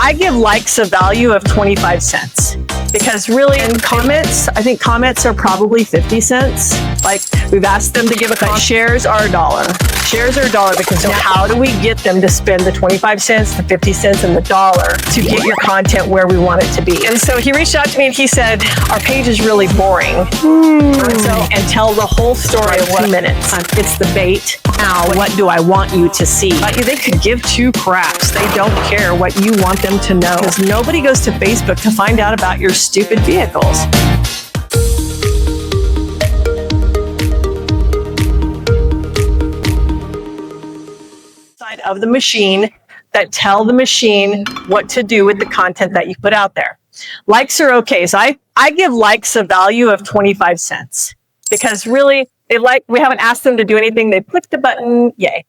I give likes a value of 25 cents. Because really in comments, I think comments are probably 50 cents. Like we've asked them to give a comment. Shares are $1. Shares are $1 because how do we get them to spend the 25 cents, the 50 cents, and the $1 to get your content where we want it to be? And so he reached out to me and he said, our page is really boring. And tell the whole story in 2 minutes. It's the bait. Now, what do I want you to see? They could give two craps. They don't care what you want them to know. Because nobody goes to Facebook to find out about your stupid vehicles. Side of the machine that tell the machine what to do with the content that you put out there. Likes are okay. So I give likes a value of 25 cents because really we haven't asked them to do anything. They click the button, yay.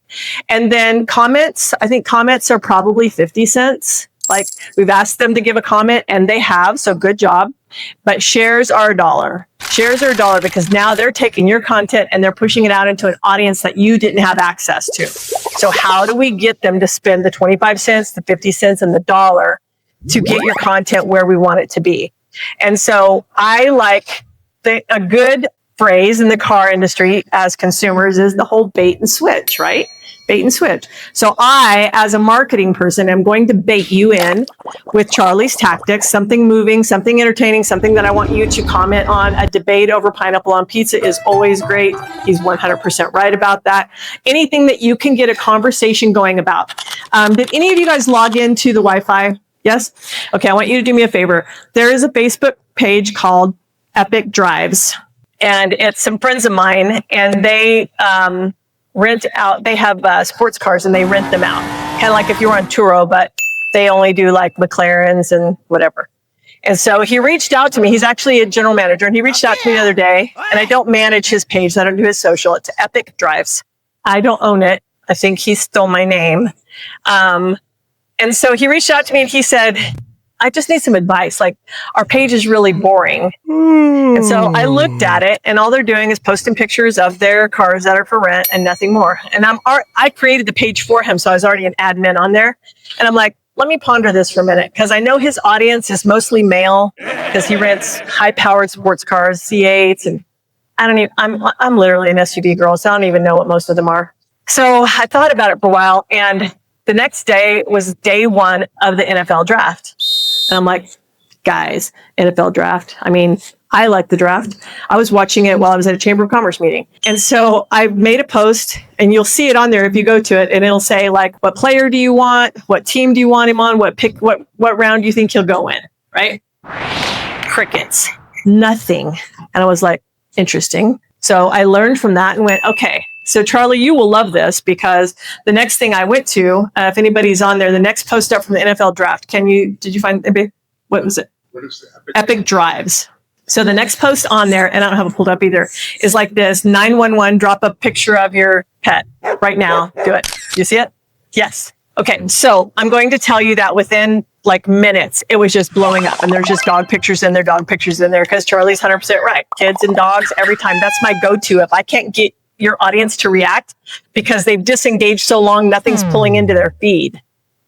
And then comments, I think comments are probably 50 cents. Like we've asked them to give a comment and they have, so good job. But shares are $1. Shares are $1 because now they're taking your content and they're pushing it out into an audience that you didn't have access to. So how do we get them to spend the 25 cents, the 50 cents, and the $1 to get your content where we want it to be? And so I like a good phrase in the car industry as consumers is the whole bait and switch, right? Bait and switch. So I, as a marketing person, am going to bait you in with Charlie's tactics, something moving, something entertaining, something that I want you to comment on. A debate over pineapple on pizza is always great. He's 100% right about that. Anything that you can get a conversation going about. Did any of you guys log into the Wi-Fi? Yes? Okay, I want you to do me a favor. There is a Facebook page called Epic Drives. And it's some friends of mine, and they rent out, they have sports cars and they rent them out. Kind of like if you were on Turo, but they only do like McLarens and whatever. And so he reached out to me. He's actually a general manager, and he reached out to me the other day, and I don't manage his page. I don't do his social. It's Epic Drives. I don't own it. I think he stole my name. And so he reached out to me and he said, I just need some advice. Like, our page is really boring. And so I looked at it, and all they're doing is posting pictures of their cars that are for rent and nothing more. And I created the page for him, so I was already an admin on there. And I'm like, let me ponder this for a minute, because I know his audience is mostly male, because he rents high-powered sports cars, C8s, and I'm literally an SUV girl, so I don't even know what most of them are. So I thought about it for a while, and the next day was day one of the NFL draft. And I'm like, guys, NFL draft. I mean, I like the draft. I was watching it while I was at a Chamber of Commerce meeting. And so I made a post, and you'll see it on there if you go to it, and it'll say like, what player do you want? What team do you want him on? What round do you think he'll go in? Right? Crickets. Nothing. And I was like, interesting. So I learned from that and went, okay. So Charlie, you will love this, because the next thing I went to, if anybody's on there, the next post up from the NFL draft, did you find, what was it? What is the Epic Drives. So the next post on there, and I don't have it pulled up either, is like this: 911, drop a picture of your pet right now. Do it. You see it? Yes. Okay. So I'm going to tell you that within like minutes, it was just blowing up, and there's just dog pictures in there, because Charlie's 100% right. Kids and dogs every time. That's my go-to. If I can't get your audience to react because they've disengaged so long, nothing's pulling into their feed.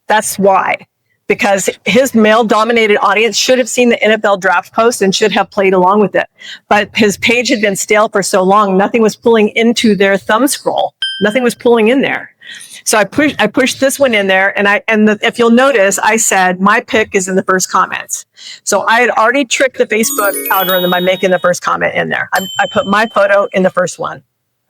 That's why. Because his male-dominated audience should have seen the NFL draft post and should have played along with it. But his page had been stale for so long, nothing was pulling into their thumb scroll. Nothing was pulling in there. So I pushed this one in there, and if you'll notice, I said my pick is in the first comments. So I had already tricked the Facebook algorithm by making the first comment in there. I put my photo in the first one.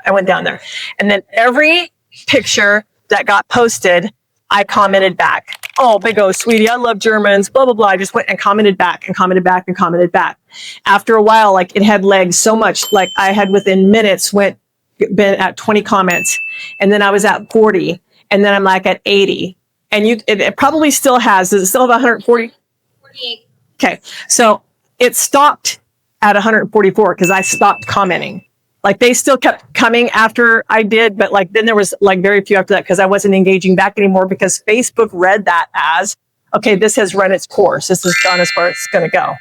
I went down there, and then every picture that got posted, I commented back. Oh, big O, sweetie, I love Germans, blah, blah, blah. I just went and commented back and commented back and commented back. After a while, like, it had legs so much, like I had within minutes been at 20 comments, and then I was at 40, and then I'm like at 80. And it probably still has. Does it still have 140? 48. Okay. So it stopped at 144 because I stopped commenting. Like, they still kept coming after I did, but like then there was like very few after that because I wasn't engaging back anymore, because Facebook read that as, okay, this has run its course. This has gone as far as it's going to go.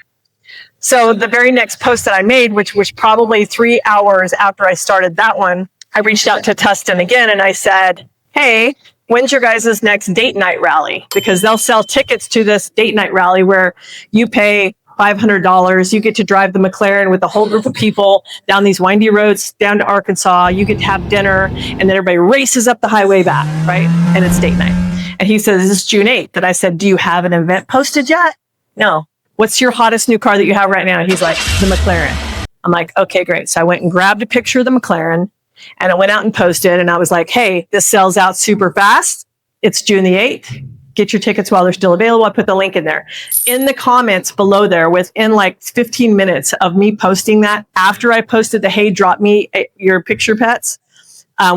So the very next post that I made, which was probably 3 hours after I started that one, I reached out to Tustin again and I said, hey, when's your guys' next date night rally? Because they'll sell tickets to this date night rally where you pay $500. You get to drive the McLaren with a whole group of people down these windy roads down to Arkansas. You get to have dinner, and then everybody races up the highway back, right? And it's date night. And he says, this is June 8th. And I said, do you have an event posted yet? No. What's your hottest new car that you have right now? He's like, the McLaren. I'm like, okay, great. So I went and grabbed a picture of the McLaren, and I went out and posted, and I was like, hey, this sells out super fast. It's June the 8th. Get your tickets while they're still available. I put the link in there. In the comments below there, within like 15 minutes of me posting that, after I posted the, hey, drop me your picture pets,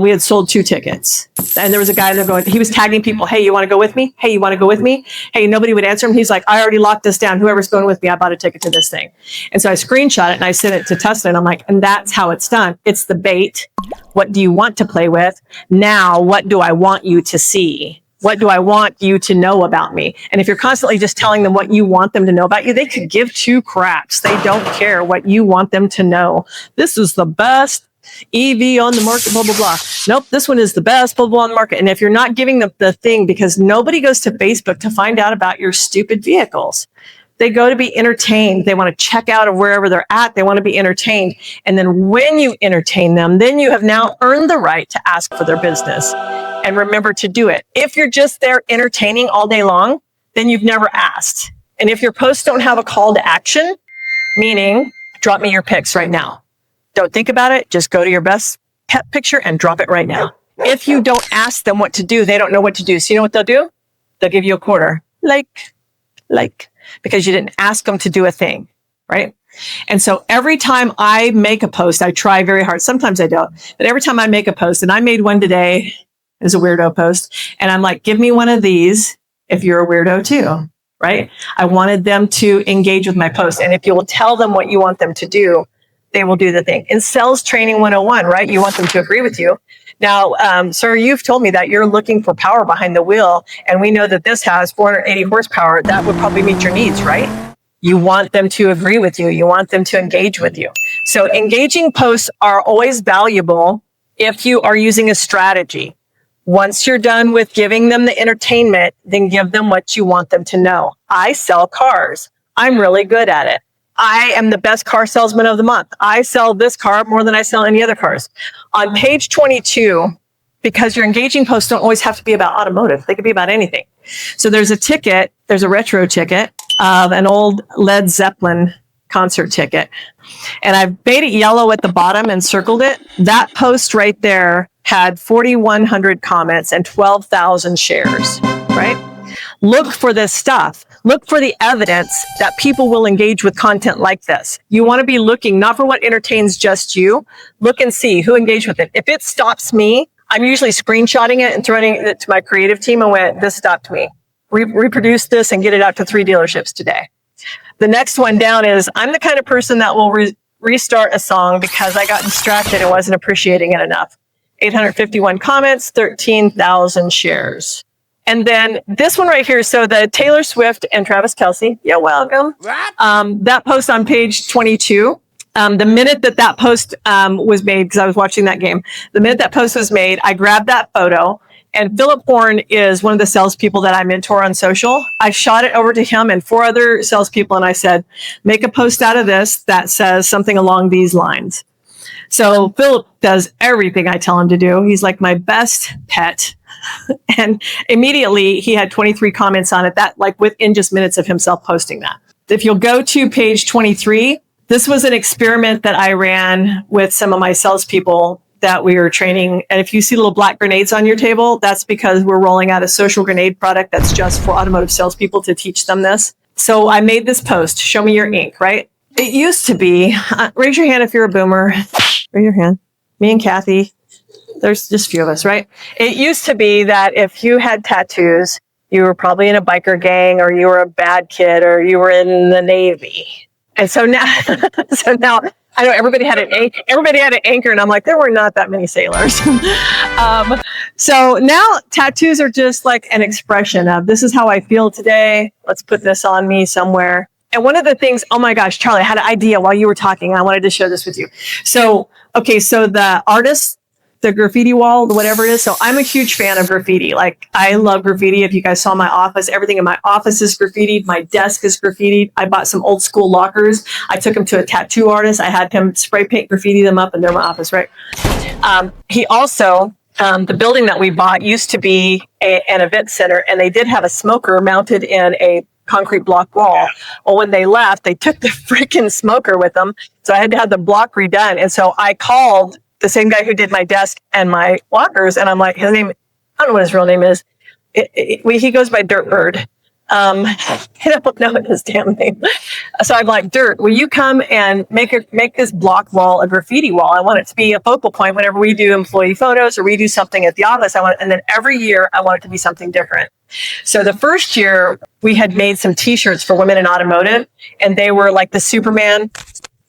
we had sold 2 tickets. And there was a guy there going, he was tagging people, hey, you want to go with me? Hey, you want to go with me? Hey, nobody would answer him. He's like, I already locked this down. Whoever's going with me, I bought a ticket to this thing. And so I screenshot it and I sent it to Tesla, and I'm like, and that's how it's done. It's the bait. What do you want to play with? Now, what do I want you to see? What do I want you to know about me? And if you're constantly just telling them what you want them to know about you, they could give 2 craps. They don't care what you want them to know. This is the best EV on the market, blah, blah, blah. Nope, this one is the best, blah, blah, on the market. And if you're not giving them the thing, because nobody goes to Facebook to find out about your stupid vehicles. They go to be entertained. They want to check out of wherever they're at. They want to be entertained. And then when you entertain them, then you have now earned the right to ask for their business. And remember to do it. If you're just there entertaining all day long, then you've never asked. And if your posts don't have a call to action, meaning drop me your pics right now. Don't think about it. Just go to your best pet picture and drop it right now. If you don't ask them what to do, they don't know what to do. So you know what they'll do? They'll give you a quarter. Like, because you didn't ask them to do a thing, right? And so every time I make a post, I try very hard. Sometimes I don't, but every time I make a post, and I made one today, is a weirdo post. And I'm like, give me one of these if you're a weirdo too, right? I wanted them to engage with my post. And if you will tell them what you want them to do, they will do the thing. In sales training 101, right? You want them to agree with you. Now, sir, you've told me that you're looking for power behind the wheel. And we know that this has 480 horsepower. That would probably meet your needs, right? You want them to agree with you. You want them to engage with you. So engaging posts are always valuable if you are using a strategy. Once you're done with giving them the entertainment, then give them what you want them to know. I sell cars. I'm really good at it. I am the best car salesman of the month. I sell this car more than I sell any other cars. On page 22, because your engaging posts don't always have to be about automotive. They could be about anything. So there's a ticket, there's a retro ticket of an old Led Zeppelin concert ticket. And I've made it yellow at the bottom and circled it. That post right there had 4,100 comments and 12,000 shares, right? Look for this stuff. Look for the evidence that people will engage with content like this. You want to be looking not for what entertains just you. Look and see who engaged with it. If it stops me, I'm usually screenshotting it and throwing it to my creative team and went, this stopped me. Reproduce this and get it out to 3 dealerships today. The next one down is, I'm the kind of person that will restart a song because I got distracted and wasn't appreciating it enough. 851 comments, 13,000 shares. And then this one right here. So the Taylor Swift and Travis Kelce, you're welcome. That post on page 22. The minute that post was made, because I was watching that game, the minute that post was made, I grabbed that photo. And Philip Horn is one of the salespeople that I mentor on social. I shot it over to him and 4 other salespeople, and I said, make a post out of this that says something along these lines. So Philip does everything I tell him to do. He's like my best pet. And immediately he had 23 comments on it, that like within just minutes of himself posting that. If you'll go to page 23, this was an experiment that I ran with some of my salespeople that we were training. And if you see little black grenades on your table, that's because we're rolling out a social grenade product that's just for automotive salespeople to teach them this. So I made this post, show me your ink, right? It used to be, raise your hand if you're a boomer. Raise your hand. Me and Kathy. There's just a few of us, right? It used to be that if you had tattoos, you were probably in a biker gang, or you were a bad kid, or you were in the Navy. And so now, I know everybody had an anchor, and I'm like, there were not that many sailors. So now tattoos are just like an expression of, this is how I feel today. Let's put this on me somewhere. And one of the things, oh my gosh, Charlie, I had an idea while you were talking. I wanted to share this with you. So, okay, so the artist the graffiti wall, whatever it is. So I'm a huge fan of graffiti. Like, I love graffiti. If you guys saw my office, everything in my office is graffitied. My desk is graffitied. I bought some old school lockers. I took them to a tattoo artist. I had him spray paint graffiti them up, and they're in my office, right? He also, the building that we bought used to be an event center, and they did have a smoker mounted in a concrete block wall. Well, when they left, they took the freaking smoker with them. So I had to have the block redone. And so I called the same guy who did my desk and my lockers. And I'm like, his name, I don't know what his real name is. He goes by Dirtbird. I don't know his damn name. So I'm like, Dirt, will you come and make this block wall a graffiti wall? I want it to be a focal point whenever we do employee photos or we do something at the office. And then every year I want it to be something different. So the first year we had made some t-shirts for women in automotive, and they were like the Superman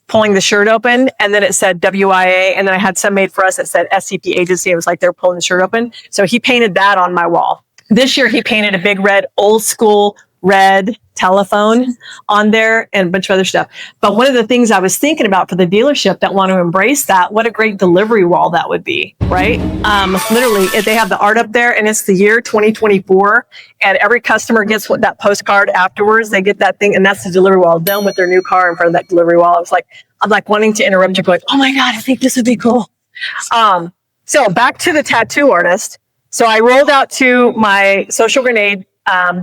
pulling the shirt open, and then it said WIA, and then I had some made for us that said SCP agency. It was like they're pulling the shirt open. So he painted that on my wall. This year he painted a big red, old school red telephone on there and a bunch of other stuff. But one of the things I was thinking about for the dealership that want to embrace that, what a great delivery wall that would be, right? Literally, they have the art up there, and it's the year 2024, and every customer gets that postcard afterwards. They get that thing, and that's the delivery wall, done with their new car in front of that delivery wall. I'm like wanting to interrupt you, going, oh my God, I think this would be cool. So back to the tattoo artist. So I rolled out to my Social Grenade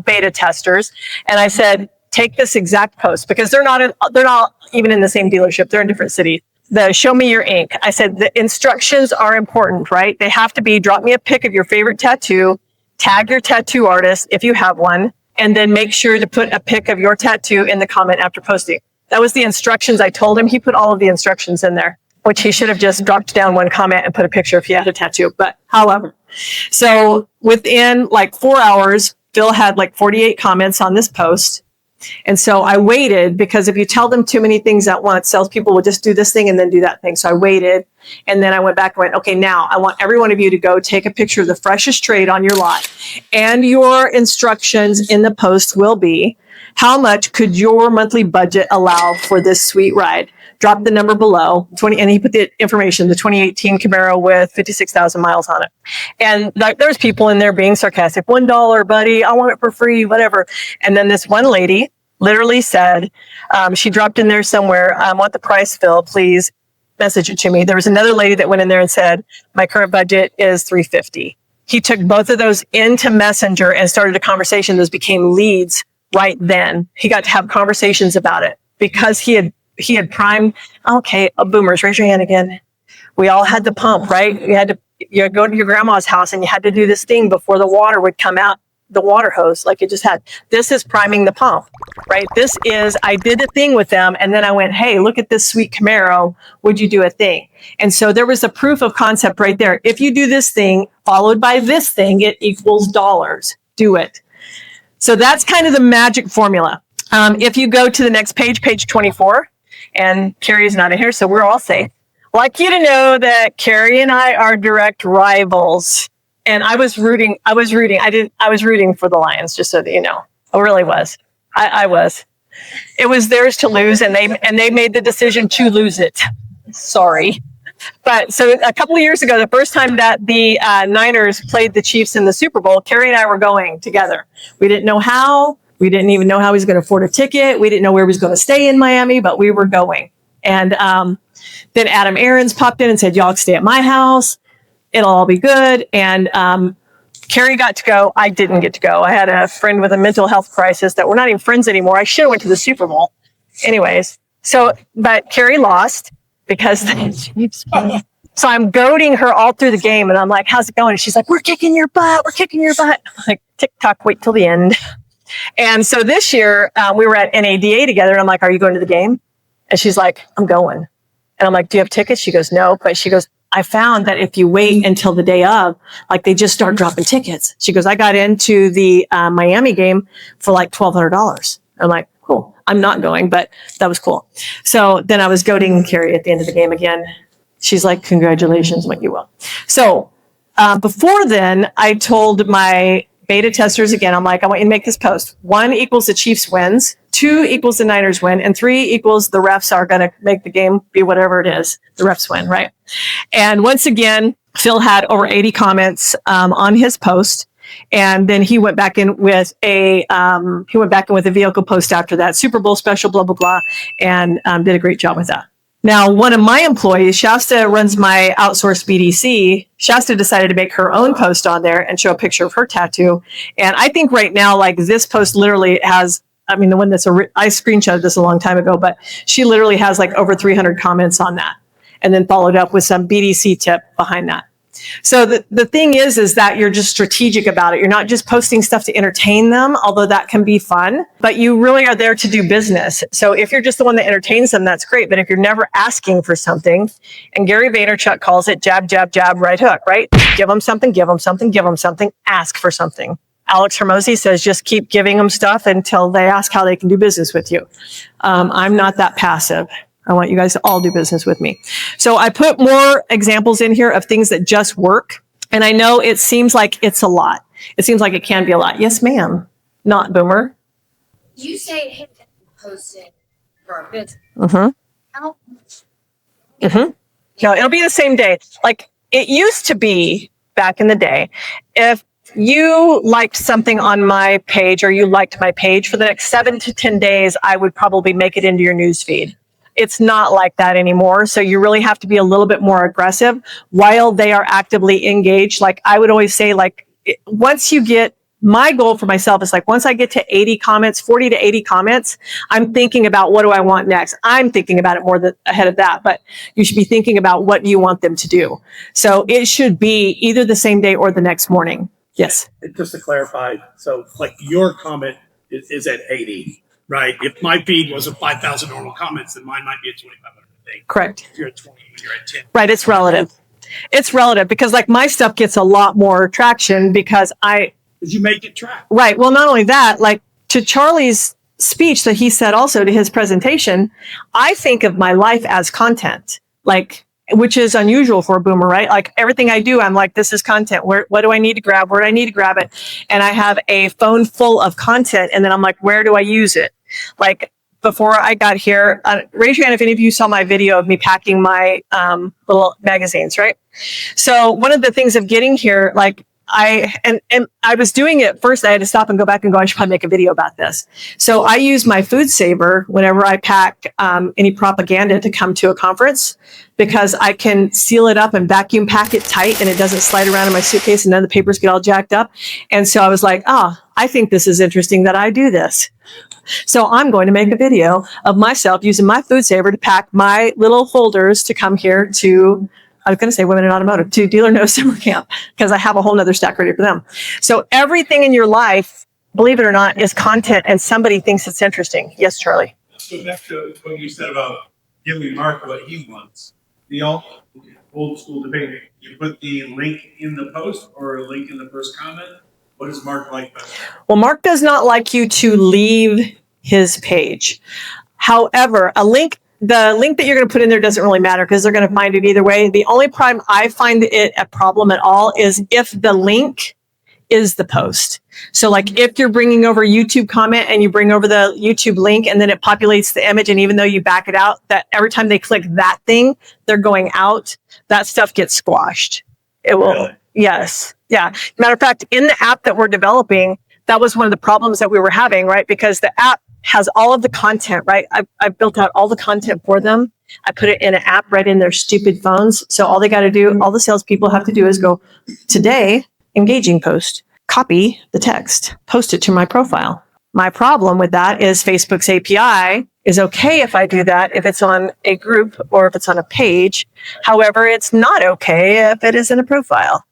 beta testers, and I said, take this exact post, because they're not even in the same dealership. They're in different cities. The show me your ink. I said, the instructions are important, right? They have to be, drop me a pic of your favorite tattoo, tag your tattoo artist if you have one, and then make sure to put a pic of your tattoo in the comment after posting. That was the instructions I told him. He put all of the instructions in there, which he should have just dropped down one comment and put a picture if he had a tattoo. But however, so within like 4 hours, Phil had like 48 comments on this post. And so I waited, because if you tell them too many things at once, salespeople will just do this thing and then do that thing. So I waited, and then I went back and went, okay, now I want every one of you to go take a picture of the freshest trade on your lot. And your instructions in the post will be, how much could your monthly budget allow for this sweet ride? Drop the number below, 20, and he put the information, the 2018 Camaro with 56,000 miles on it. And there's people in there being sarcastic, $1, buddy, I want it for free, whatever. And then this one lady literally said, she dropped in there somewhere, I want the price, Phil, please message it to me. There was another lady that went in there and said, my current budget is $350. He took both of those into Messenger and started a conversation. Those became leads right then. He got to have conversations about it because he had primed. Okay, boomers, raise your hand again. We all had the pump, right? You go to your grandma's house and you had to do this thing before the water would come out the water hose like it just had. This is priming the pump, right? This is, I did a thing with them, and then I went, hey, look at this sweet Camaro. Would you do a thing? And so there was a proof of concept right there. If you do this thing followed by this thing, it equals dollars. Do it. So that's kind of the magic formula. If you go to the next page, page 24, and Carrie's not in here, so we're all safe. I'd like you to know that Carrie and I are direct rivals. And I was rooting for the Lions, just so that you know. I really was. I was. It was theirs to lose, and they made the decision to lose it. Sorry. But so a couple of years ago, the first time that the Niners played the Chiefs in the Super Bowl, Carrie and I were going together. We didn't know how. We didn't even know how he was going to afford a ticket. We didn't know where he was going to stay in Miami, but we were going. And then Adam Aarons popped in and said, y'all stay at my house. It'll all be good. And Carrie got to go. I didn't get to go. I had a friend with a mental health crisis that we're not even friends anymore. I should have went to the Super Bowl. Anyways, but Carrie lost because the Chiefs won. So I'm goading her all through the game. And I'm like, how's it going? And she's like, we're kicking your butt. We're kicking your butt. I'm like, tick-tock, wait till the end. And so this year, we were at NADA together, and I'm like, are you going to the game? And she's like, I'm going. And I'm like, do you have tickets? She goes, no. But she goes, I found that if you wait until the day of, like they just start dropping tickets. She goes, I got into the Miami game for like $1,200. I'm like, cool. I'm not going, but that was cool. So then I was goading Carrie at the end of the game again. She's like, congratulations. I'm like, you will. So before then, I told my beta testers again, I'm like, I want you to make this post. 1 equals the Chiefs wins. 2 equals the Niners win, and 3 equals the refs are going to make the game be whatever it is. The refs win, right? And once again, Phil had over 80 comments on his post. And then he went back in with a vehicle post after that, Super Bowl special, blah, blah, blah, and did a great job with that. Now, one of my employees, Shasta, runs my outsourced BDC. Shasta decided to make her own post on there and show a picture of her tattoo. And I think right now, like, this post literally has, I mean, the one that's, I screenshotted this a long time ago, but she literally has like over 300 comments on that. And then followed up with some BDC tip behind that. So the thing is that you're just strategic about it. You're not just posting stuff to entertain them, although that can be fun, but you really are there to do business. So if you're just the one that entertains them, that's great. But if you're never asking for something, and Gary Vaynerchuk calls it jab, jab, jab, right hook, right? Give them something, give them something, give them something, ask for something. Alex Hermosi says, just keep giving them stuff until they ask how they can do business with you. I'm not that passive. I want you guys to all do business with me. So I put more examples in here of things that just work. And I know it seems like it's a lot. It seems like it can be a lot. Yes, ma'am. Not Boomer. You say, hey, post it for our business. Mm-hmm. How? Mm-hmm. No, it'll be the same day. Like it used to be back in the day. If you liked something on my page or you liked my page for the next 7 to 10 days, I would probably make it into your news feed. It's not like that anymore. So you really have to be a little bit more aggressive while they are actively engaged. Like I would always say, like, once you get, my goal for myself is like, once I get to 80 comments, 40 to 80 comments, I'm thinking about what do I want next? I'm thinking about it more ahead of that, but you should be thinking about what you want them to do. So it should be either the same day or the next morning. Yes. Just to clarify, so like your comment is at 80. Right. If my feed was a 5,000 normal comments, then mine might be at 2,500. Correct. If you're at 20, you're at 10. Right. It's relative. It's relative because like my stuff gets a lot more traction because you make it track. Right. Well, not only that, like to Charlie's speech that he said also to his presentation, I think of my life as content, like, which is unusual for a boomer, right? Like everything I do, I'm like, this is content. What do I need to grab? Where do I need to grab it? And I have a phone full of content. And then I'm like, where do I use it? Like before I got here, raise your hand if any of you saw my video of me packing my little magazines, right? So one of the things of getting here, like I was doing it first. I had to stop and go back and go, I should probably make a video about this. So I use my food saver whenever I pack any propaganda to come to a conference because I can seal it up and vacuum pack it tight and it doesn't slide around in my suitcase and then the papers get all jacked up. And so I was like, I think this is interesting that I do this. So I'm going to make a video of myself using my food saver to pack my little folders to come here to, I was going to say Women in Automotive, to DealerKnows Summer Camp, because I have a whole nother stack ready for them. So everything in your life, believe it or not, is content and somebody thinks it's interesting. Yes, Charlie. So back to what you said about giving Mark what he wants. The old school debate, you put the link in the post or a link in the first comment. What does Mark like better? Well, Mark does not like you to leave his page. However, the link that you're going to put in there doesn't really matter because they're going to find it either way. The only problem I find it a problem at all is if the link is the post. So like if you're bringing over YouTube comment and you bring over the YouTube link and then it populates the image, and even though you back it out, that every time they click that thing, they're going out, that stuff gets squashed. It will. Really? Yes. Yeah. Matter of fact, in the app that we're developing, that was one of the problems that we were having, right? Because the app has all of the content, right? I've built out all the content for them. I put it in an app right in their stupid phones. So all they got to do, all the salespeople have to do is go, today, engaging post, copy the text, post it to my profile. My problem with that is Facebook's API is okay if I do that, if it's on a group or if it's on a page. However, it's not okay if it is in a profile.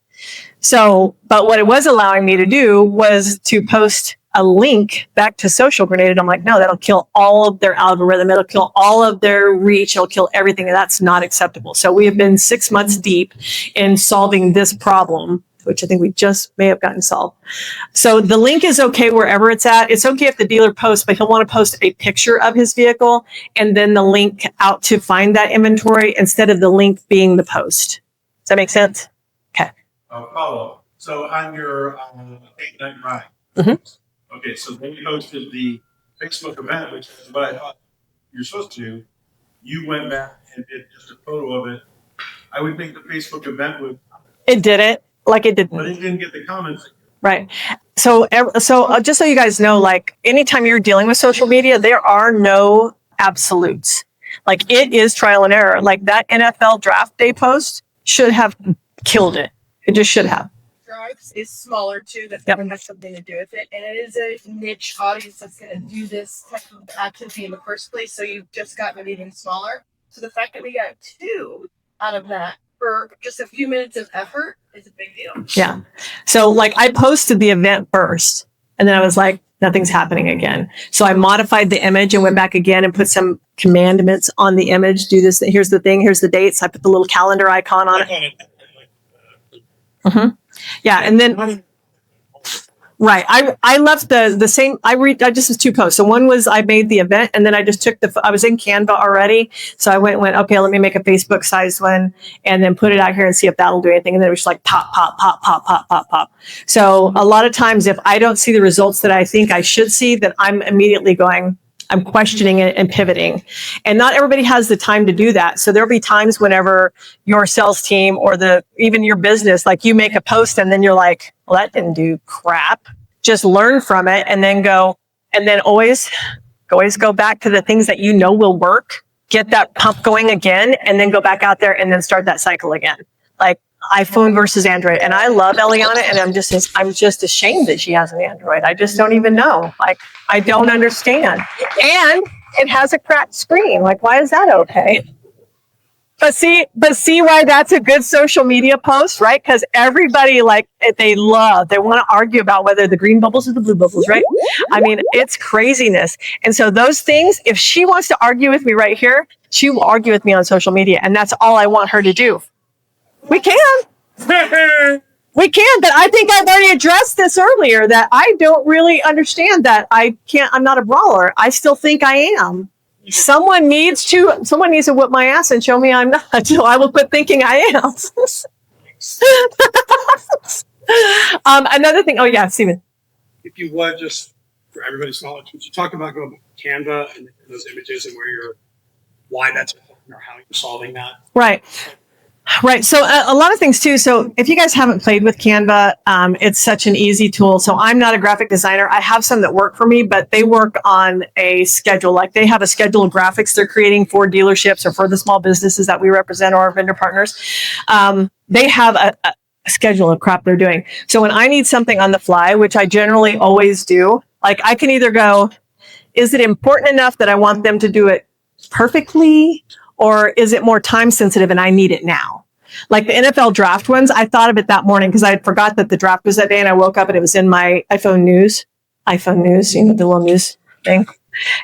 So, but what it was allowing me to do was to post a link back to Social Grenade. And I'm like, no, that'll kill all of their algorithm. It'll kill all of their reach. It'll kill everything. And that's not acceptable. So we have been 6 months deep in solving this problem, which I think we just may have gotten solved. So the link is okay wherever it's at. It's okay if the dealer posts, but he'll want to post a picture of his vehicle and then the link out to find that inventory instead of the link being the post. Does that make sense? Okay. Follow. So on your 8-night ride. Mm-hmm. Okay, so then you posted the Facebook event, which is what I thought you're supposed to do, you went back and did just a photo of it. I would think the Facebook event would, It didn't, like it but didn't. it didn't get the comments. Right. So just so you guys know, like anytime you're dealing with social media, there are no absolutes. Like it is trial and error. Like that NFL draft day post should have killed it. It just should have. Drives is smaller too. That's Yep. going to have something to do with it, and it is a niche audience that's going to do this type of activity in the first place. So you've just gotten it even smaller. So the fact that we got 2 out of that for just a few minutes of effort is a big deal. Yeah. So like I posted the event first and then I was like, nothing's happening again. So I modified the image and went back again and put some commandments on the image. Do this. Here's the thing. Here's the dates. I put the little calendar icon on it. Yeah. And then, right. I left the same, I just was 2 posts. So one was I made the event and then I just took I was in Canva already. So I went, okay, let me make a Facebook sized one and then put it out here and see if that'll do anything. And then it was just like pop, pop, pop, pop, pop, pop, pop. So a lot of times if I don't see the results that I think I should see, then I'm immediately I'm questioning it and pivoting. And not everybody has the time to do that. So there'll be times whenever your sales team or even your business, like you make a post and then you're like, well, that didn't do crap. Just learn from it and then always go back to the things that you know will work, get that pump going again, and then go back out there and then start that cycle again. Like iPhone versus Android. And I love Eliana and I'm just ashamed that she has an Android. I just don't even know. Like, I don't understand. And it has a cracked screen. Like, why is that okay? But see why that's a good social media post, right? Because everybody they want to argue about whether the green bubbles or the blue bubbles, right? I mean, it's craziness. And so those things, if she wants to argue with me right here, she will argue with me on social media. And that's all I want her to do. We can. We can, but I think I've already addressed this earlier that I don't really understand that I'm not a brawler. I still think I am. Someone needs to whip my ass and show me I'm not, so I will quit thinking I am. Another thing, oh yeah, Steven. If you would, just for everybody's knowledge, would you talk about going to Canva and those images and why that's important or how you're solving that? Right. So a lot of things too. So if you guys haven't played with Canva, it's such an easy tool. So I'm not a graphic designer. I have some that work for me, but they work on a schedule. Like they have a schedule of graphics they're creating for dealerships or for the small businesses that we represent or our vendor partners. They have a schedule of crap they're doing. So when I need something on the fly, which I generally always do, like I can either go, is it important enough that I want them to do it perfectly? Or is it more time sensitive and I need it now? Like the NFL draft ones, I thought of it that morning because I had forgot that the draft was that day and I woke up and it was in my iPhone news, you know, the little news thing.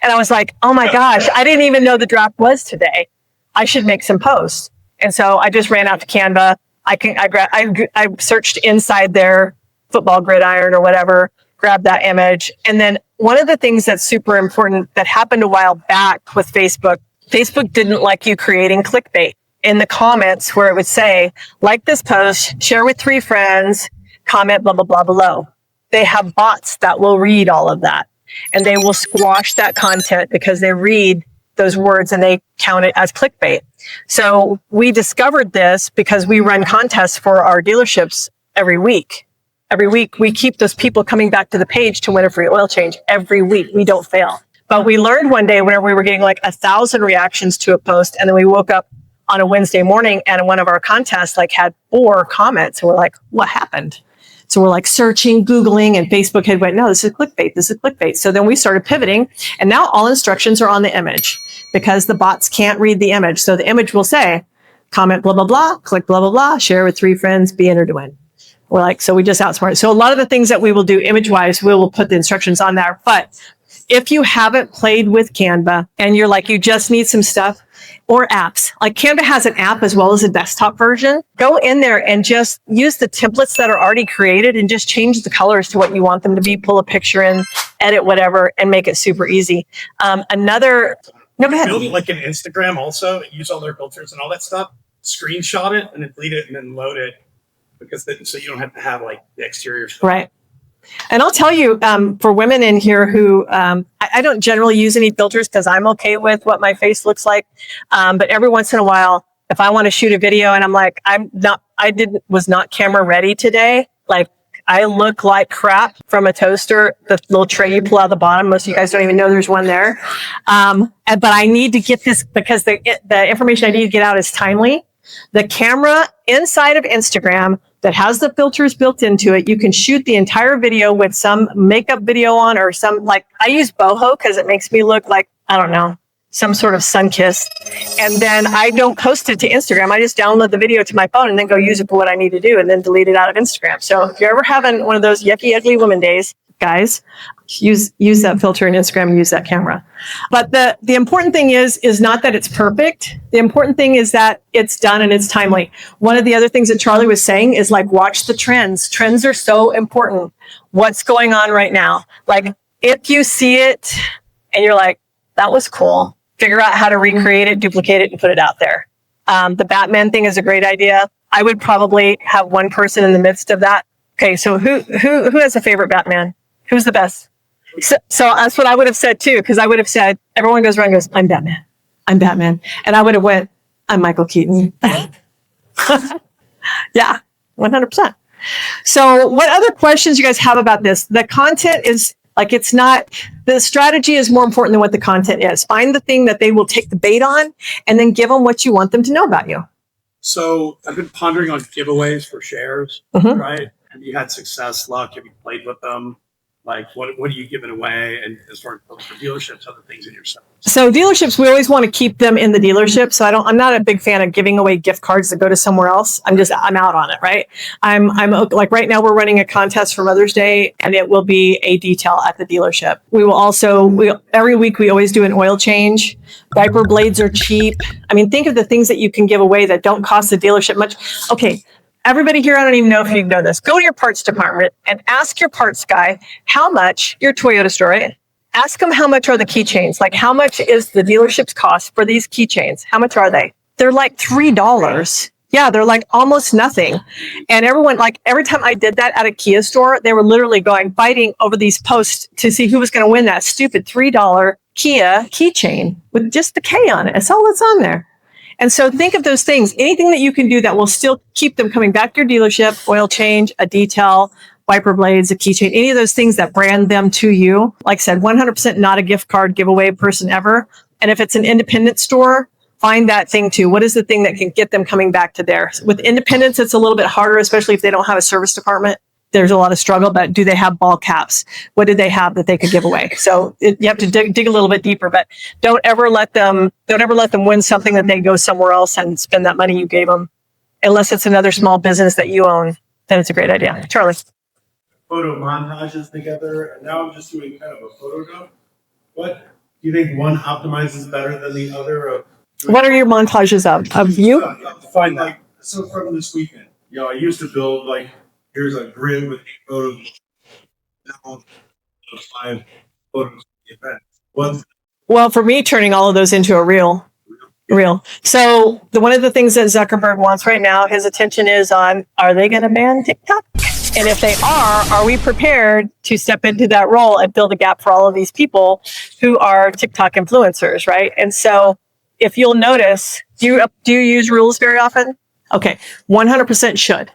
And I was like, oh my gosh, I didn't even know the draft was today. I should make some posts. And so I just ran out to Canva. I searched inside their football gridiron or whatever, grabbed that image. And then one of the things that's super important that happened a while back with Facebook didn't like you creating clickbait in the comments where it would say, like this post, share with 3 friends, comment, blah, blah, blah below. They have bots that will read all of that and they will squash that content because they read those words and they count it as clickbait. So we discovered this because we run contests for our dealerships every week. Every week we keep those people coming back to the page to win a free oil change every week. We don't fail. But we learned one day whenever we were getting like 1,000 reactions to a post, and then we woke up on a Wednesday morning and one of our contests had 4 comments. And we're like, what happened? So we're searching, Googling, and Facebook had went, no, this is clickbait. So then we started pivoting, and now all instructions are on the image because the bots can't read the image. So the image will say, comment, blah, blah, blah, click, blah, blah, blah, share with 3 friends, be entered to win. We're so we just outsmart. So a lot of the things that we will do image-wise, we will put the instructions on there. But if you haven't played with Canva and you're you just need some stuff or apps, like Canva has an app as well as a desktop version, go in there and just use the templates that are already created and just change the colors to what you want them to be, pull a picture in, edit whatever, and make it super easy. No, go ahead. Build it like an Instagram also, use all their filters and all that stuff, screenshot it and then delete it and then load it because so you don't have to have the exterior stuff. Right. And I'll tell you, for women in here who, I don't generally use any filters because I'm okay with what my face looks like. But every once in a while, if I want to shoot a video and I'm like, was not camera ready today. Like I look like crap from a toaster, the little tray you pull out the bottom. Most of you guys don't even know there's one there. But I need to get this because the information I need to get out is timely. The camera inside of Instagram that has the filters built into it, you can shoot the entire video with some makeup video on or some, like, I use boho because it makes me look like, I don't know, some sort of sun-kissed. And then I don't post it to Instagram. I just download the video to my phone and then go use it for what I need to do and then delete it out of Instagram. So if you're ever having one of those yucky, ugly woman days, guys, use that filter in Instagram and use that camera. But the important thing is not that it's perfect. The important thing is that it's done and it's timely. One of the other things that Charlie was saying is like, watch the trends. Trends are so important. What's going on right now? Like if you see it and you're like, that was cool, figure out how to recreate it, duplicate it, and put it out there. The Batman thing is a great idea. I would probably have one person in the midst of that. Okay, so who has a favorite Batman? Who's the best? So that's what I would have said too, because I would have said, everyone goes around and goes, I'm Batman. I'm Batman. And I would have went, I'm Michael Keaton. Yeah, 100%. So what other questions you guys have about this? The content is like, it's not, the strategy is more important than what the content is. Find the thing that they will take the bait on and then give them what you want them to know about you. So I've been pondering on giveaways for shares, right? Have you had success, luck? Have you played with them? Like, what are you giving away? And as far as for dealerships, other things in your stuff. So dealerships, we always want to keep them in the dealership. So I'm not a big fan of giving away gift cards that go to somewhere else. I'm out on it, right? I'm like right now we're running a contest for Mother's Day and it will be a detail at the dealership. We will also, every week we always do an oil change. Wiper blades are cheap. I mean, think of the things that you can give away that don't cost the dealership much. Okay. Everybody here, I don't even know if you know this. Go to your parts department and ask your parts guy how much, your Toyota store, right? Ask them how much are the keychains? Like how much is the dealership's cost for these keychains? How much are they? They're like $3. Yeah, they're like almost nothing. And everyone, like every time I did that at a Kia store, they were literally fighting over these posts to see who was going to win that stupid $3 Kia keychain with just the K on it. That's all that's on there. And so think of those things, anything that you can do that will still keep them coming back to your dealership, oil change, a detail, wiper blades, a keychain, any of those things that brand them to you. Like I said, 100% not a gift card giveaway person ever. And if it's an independent store, find that thing too. What is the thing that can get them coming back to there? With independents, it's a little bit harder, especially if they don't have a service department. There's a lot of struggle, but do they have ball caps? What do they have that they could give away? So you have to dig a little bit deeper, but don't ever let them win something that they go somewhere else and spend that money you gave them. Unless it's another small business that you own, then it's a great idea. Charlie. Photo montages together, and now I'm just doing kind of a photo dump. What do you think one optimizes better than the other? What are your montages of you? Find that. So from this weekend, I used to build like, here's a grid with 8 photos. Now, 5 photos of the event. Well, for me, turning all of those into a reel. So one of the things that Zuckerberg wants right now, his attention is on, are they going to ban TikTok? And if they are we prepared to step into that role and fill the gap for all of these people who are TikTok influencers, right? And so if you'll notice, do you use Reels very often? Okay, 100% should.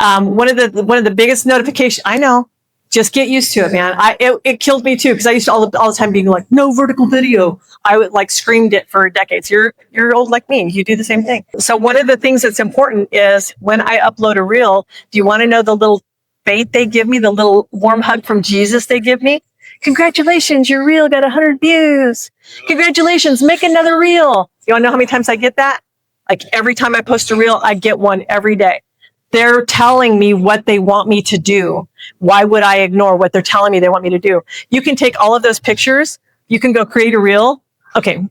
One of the biggest notifications, I know, just get used to it, man. It killed me too, because I used to all the time being like, no vertical video. I would like screamed it for decades. You're old like me. You do the same thing. So one of the things that's important is when I upload a reel, do you want to know the little bait they give me, the little warm hug from Jesus they give me? Congratulations, your reel got 100 views. Congratulations, make another reel. You want to know how many times I get that? Like every time I post a reel, I get one every day. They're telling me what they want me to do. Why would I ignore what they're telling me they want me to do? You can take all of those pictures. You can go create a reel. Okay.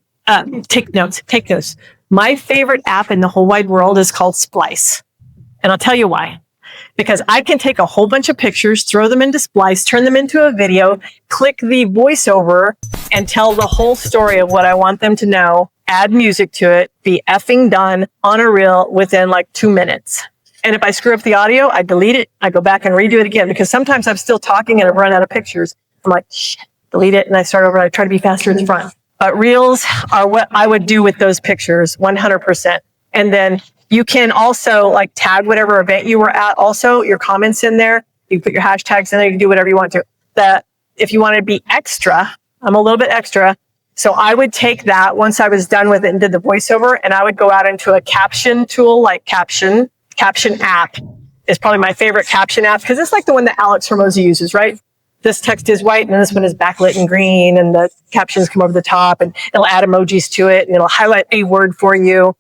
Take notes. My favorite app in the whole wide world is called Splice. And I'll tell you why. Because I can take a whole bunch of pictures, throw them into Splice, turn them into a video, click the voiceover, and tell the whole story of what I want them to know, add music to it, be effing done on a reel within like 2 minutes. And if I screw up the audio, I delete it. I go back and redo it again because sometimes I'm still talking and I've run out of pictures. I'm like, shit, delete it. And I start over. I try to be faster in the front. But reels are what I would do with those pictures 100%. And then you can also like tag whatever event you were at. Also, your comments in there. You can put your hashtags in there. You can do whatever you want to. If you want to be extra, I'm a little bit extra. So I would take that once I was done with it and did the voiceover, and I would go out into a caption tool like Caption app is probably my favorite caption app because it's like the one that Alex Hermosi uses, right? This text is white and this one is backlit in green and the captions come over the top and it'll add emojis to it and it'll highlight a word for you.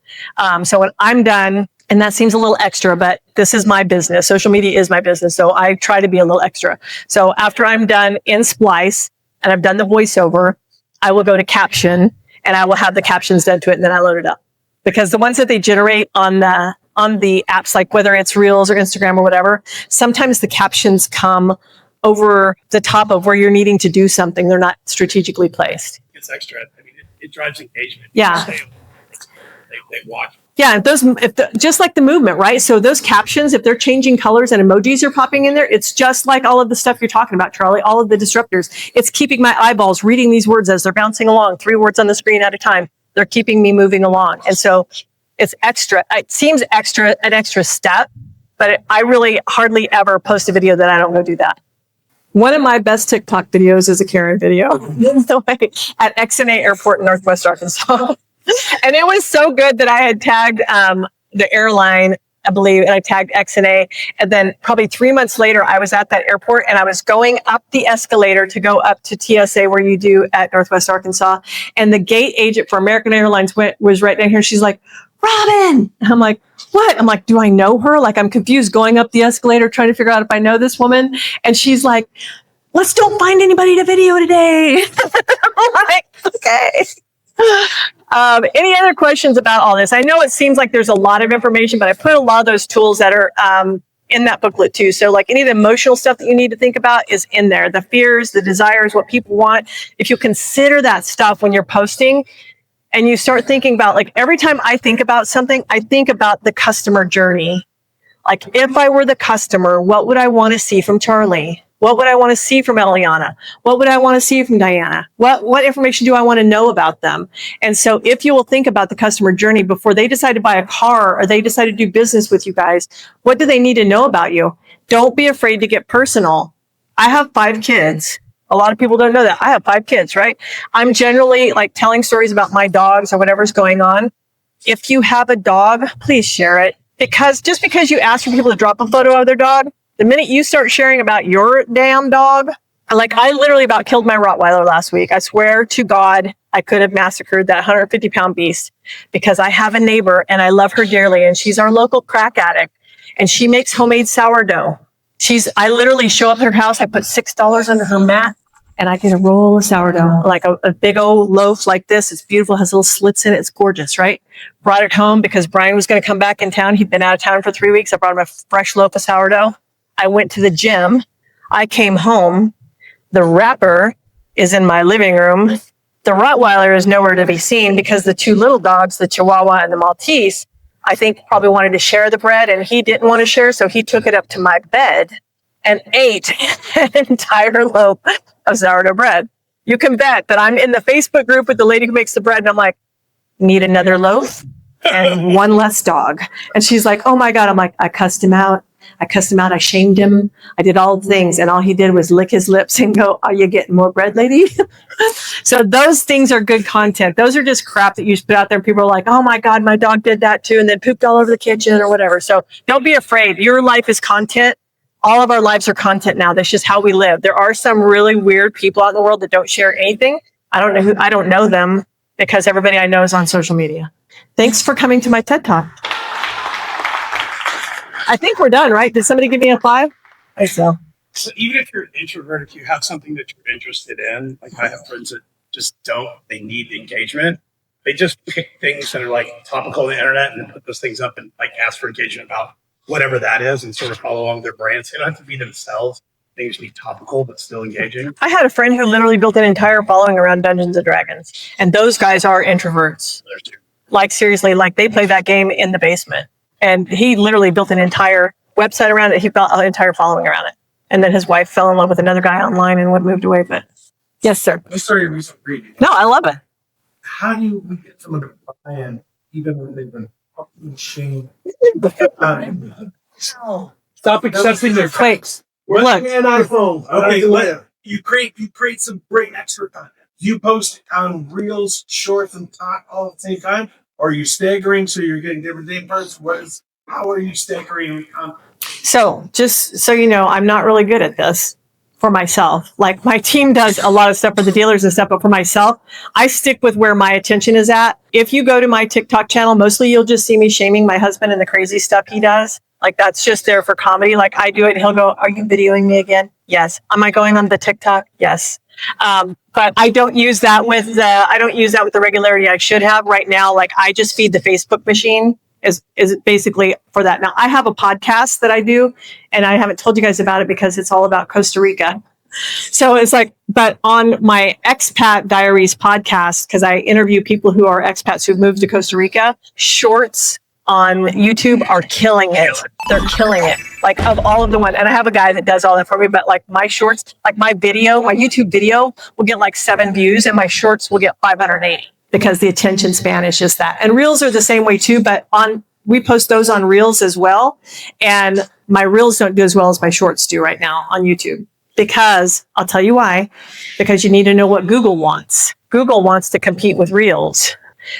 So when I'm done, and that seems a little extra, but this is my business. Social media is my business. So I try to be a little extra. So after I'm done in Splice and I've done the voiceover, I will go to Caption and I will have the captions done to it and then I load it up. Because the ones that they generate on the apps, like whether it's Reels or Instagram or whatever, sometimes the captions come over the top of where you're needing to do something. They're not strategically placed. It's extra. I mean, it drives engagement. Yeah. They watch. Yeah, just like the movement, right? So those captions, if they're changing colors and emojis are popping in there, it's just like all of the stuff you're talking about, Charlie, all of the disruptors. It's keeping my eyeballs reading these words as they're bouncing along, 3 words on the screen at a time. They're keeping me moving along. And so it's extra. It seems an extra step, but I really hardly ever post a video that I don't go do that. One of my best TikTok videos is a Karen video at XNA Airport in Northwest Arkansas. And it was so good that I had tagged the airline, I believe, and I tagged XNA. And then probably 3 months later, I was at that airport and I was going up the escalator to go up to TSA where you do at Northwest Arkansas. And the gate agent for American Airlines was right down here. She's like, Robin. And I'm like, what? I'm like, do I know her? Like, I'm confused going up the escalator, trying to figure out if I know this woman. And she's like, let's don't find anybody to video today. I'm like, okay. Any other questions about all this? I know it seems like there's a lot of information, but I put a lot of those tools that are in that booklet too. So like any of the emotional stuff that you need to think about is in there. The fears, the desires, what people want. If you consider that stuff when you're posting and you start thinking about, like, every time I think about something, I think about the customer journey. Like, if I were the customer, what would I want to see from Charlie? What would I want to see from Eliana? What would I want to see from Diana? What information do I want to know about them? And so if you will think about the customer journey before they decide to buy a car or they decide to do business with you guys, what do they need to know about you? Don't be afraid to get personal. I have 5 kids. A lot of people don't know that. I have 5 kids, right? I'm generally like telling stories about my dogs or whatever's going on. If you have a dog, please share it. Because just because you ask for people to drop a photo of their dog, the minute you start sharing about your damn dog, like, I literally about killed my Rottweiler last week. I swear to God, I could have massacred that 150-pound beast because I have a neighbor and I love her dearly. And she's our local crack addict and she makes homemade sourdough. I literally show up at her house. I put $6 under her mat and I get a roll of sourdough, like a big old loaf like this. It's beautiful. Has little slits in it. It's gorgeous, right? Brought it home because Brian was going to come back in town. He'd been out of town for 3 weeks. I brought him a fresh loaf of sourdough. I went to the gym. I came home. The wrapper is in my living room. The Rottweiler is nowhere to be seen because the 2 little dogs, the Chihuahua and the Maltese, I think probably wanted to share the bread and he didn't want to share. So he took it up to my bed and ate an entire loaf of sourdough bread. You can bet that I'm in the Facebook group with the lady who makes the bread. And I'm like, need another loaf and 1 less dog. And she's like, oh my God. I'm like, I cussed him out. I shamed him. I did all the things. And all he did was lick his lips and go, are you getting more bread, lady? So those things are good content. Those are just crap that you put out there. People are like, oh my God, my dog did that too. And then pooped all over the kitchen or whatever. So don't be afraid. Your life is content. All of our lives are content now. That's just how we live. There are some really weird people out in the world that don't share anything. I don't know them because everybody I know is on social media. Thanks for coming to my TED Talk. I think we're done, right? Did somebody give me a 5? I think so. So even if you're an introvert, if you have something that you're interested in, like I have friends that just they need engagement. They just pick things that are like topical on the internet and then put those things up and like ask for engagement about whatever that is and sort of follow along their brands. They don't have to be themselves. They usually be topical, but still engaging. I had a friend who literally built an entire following around Dungeons and Dragons. And those guys are introverts. Like, seriously, like they play that game in the basement. And he literally built an entire website around it. He built an entire following around it. And then his wife fell in love with another guy online and moved away. But yes, sir. I started recent reading. No, I love it. How do we get someone to buy in, even when they've been fucking shamed? Stop accepting their fakes. Look. an iPhone. Okay, you create some great extra content. You post on Reels, Shorts, and Talk all at the same time, or are you staggering so you're getting different day parts? How are you staggering content? So just so you know, I'm not really good at this for myself. Like my team does a lot of stuff for the dealers and stuff, but for myself, I stick with where my attention is at. If you go to my TikTok channel, mostly you'll just see me shaming my husband and the crazy stuff he does. Like that's just there for comedy. Like I do it. He'll go, "Are you videoing me again?" Yes. Am I going on the TikTok? Yes. But I don't use that with the regularity I should have right now. Like I just feed the Facebook machine is basically for that. Now I have a podcast that I do and I haven't told you guys about it because it's all about Costa Rica. So it's like, but on my Expat Diaries podcast, because I interview people who are expats who've moved to Costa Rica, shorts on YouTube are killing it. They're killing it. Like of all of the ones, and I have a guy that does all that for me, but like my shorts, like my YouTube video will get like 7 views and my shorts will get 580 because the attention span is just that. And Reels are the same way too, but we post those on Reels as well. And my Reels don't do as well as my shorts do right now on YouTube. Because I'll tell you why, because you need to know what Google wants. Google wants to compete with Reels.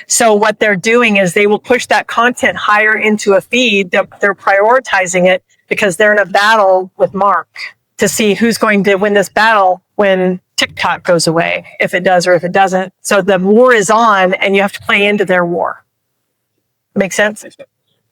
So what they're doing is they will push that content higher into a feed. They're prioritizing it because they're in a battle with Mark to see who's going to win this battle when TikTok goes away, if it does or if it doesn't. So the war is on and you have to play into their war. Make sense?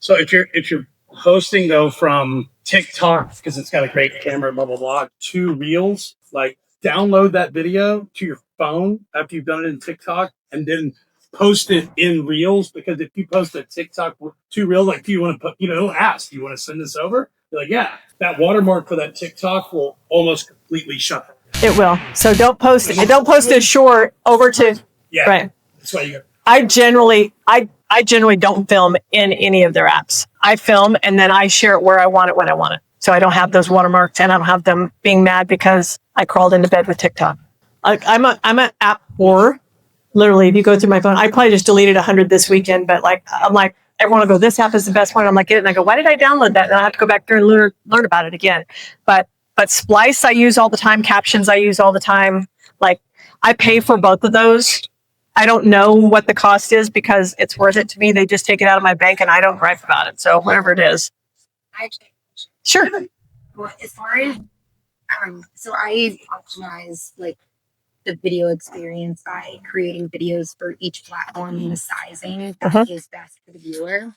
So if you're posting though from TikTok, because it's got a great camera, blah, blah, blah, to Reels, like download that video to your phone after you've done it in TikTok and then post it in Reels, because if you post a TikTok to Reels, like, do you want to put, it'll ask, do you want to send this over? You're like, yeah, that watermark for that TikTok will almost completely shut it. It will. So don't post it. Don't post a short over to, Yeah. right. That's why you got. I generally don't film in any of their apps. I film and then I share it where I want it when I want it. So I don't have those watermarks and I don't have them being mad because I crawled into bed with TikTok. Like I'm an app whore. Literally, if you go through my phone, I probably just deleted 100 this weekend, but like, I'm like, everyone will go, this app is the best one. I'm like, get it. And I go, why did I download that? And I have to go back there and learn about it again. But Splice I use all the time. Captions I use all the time. Like I pay for both of those. I don't know what the cost is because it's worth it to me. They just take it out of my bank and I don't gripe about it. So whatever it is. Sure. Well, as far as so I optimize like the video experience by creating videos for each platform and the sizing that is best for the viewer.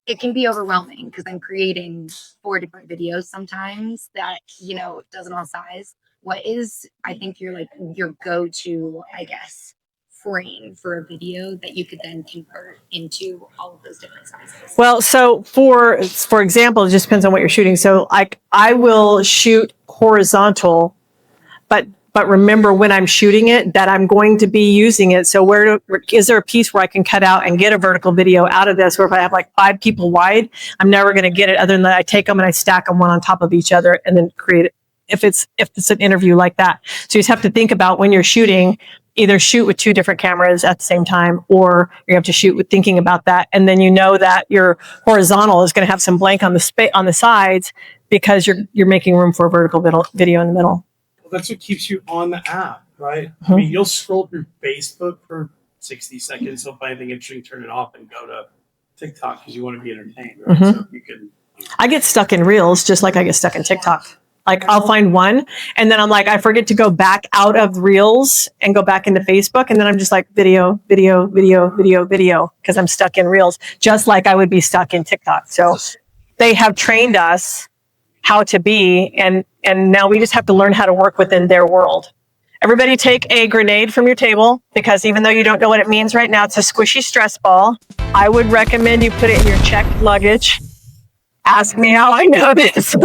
It can be overwhelming because I'm creating 4 different videos sometimes that, doesn't all size. What is, I think, your go-to, I guess, frame for a video that you could then convert into all of those different sizes? Well, so for example, it just depends on what you're shooting. So I will shoot horizontal, but remember when I'm shooting it that I'm going to be using it. So is there a piece where I can cut out and get a vertical video out of this? Or if I have like 5 people wide, I'm never going to get it other than that I take them and I stack them one on top of each other and then create it. If it's an interview like that. So you just have to think about when you're shooting, either shoot with 2 different cameras at the same time, or you have to shoot with thinking about that. And then you know that your horizontal is going to have some blank on the sides because you're making room for a vertical video in the middle. Well, that's what keeps you on the app, right? I mean, you'll scroll through Facebook for 60 seconds, don't find anything interesting, turn it off and go to TikTok because you want to be entertained, right? So you can. I get stuck in Reels just like I get stuck in TikTok. Like I'll find one and then I'm like, I forget to go back out of Reels and go back into Facebook. And then I'm just like video, because I'm stuck in Reels, just like I would be stuck in TikTok. So they have trained us how to be, and now we just have to learn how to work within their world. Everybody take a grenade from your table, because even though you don't know what it means right now, it's a squishy stress ball. I would recommend you put it in your checked luggage. Ask me how I know this.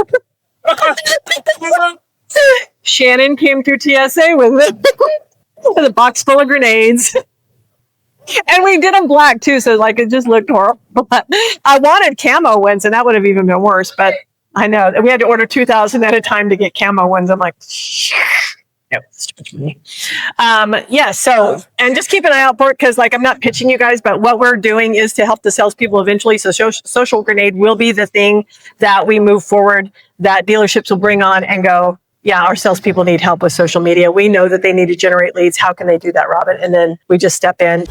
Shannon came through TSA with a box full of grenades. And we did them black too, so like it just looked horrible. I wanted camo ones, and that would have even been worse. But I know we had to order 2,000 at a time to get camo ones. I'm like, no, it's too much money. Yeah. So, and just keep an eye out for it because, like, I'm not pitching you guys, but what we're doing is to help the salespeople eventually. So, Social Grenade will be the thing that we move forward. That dealerships will bring on and go. Yeah, our salespeople need help with social media. We know that they need to generate leads. How can they do that, Robin? And then we just step in.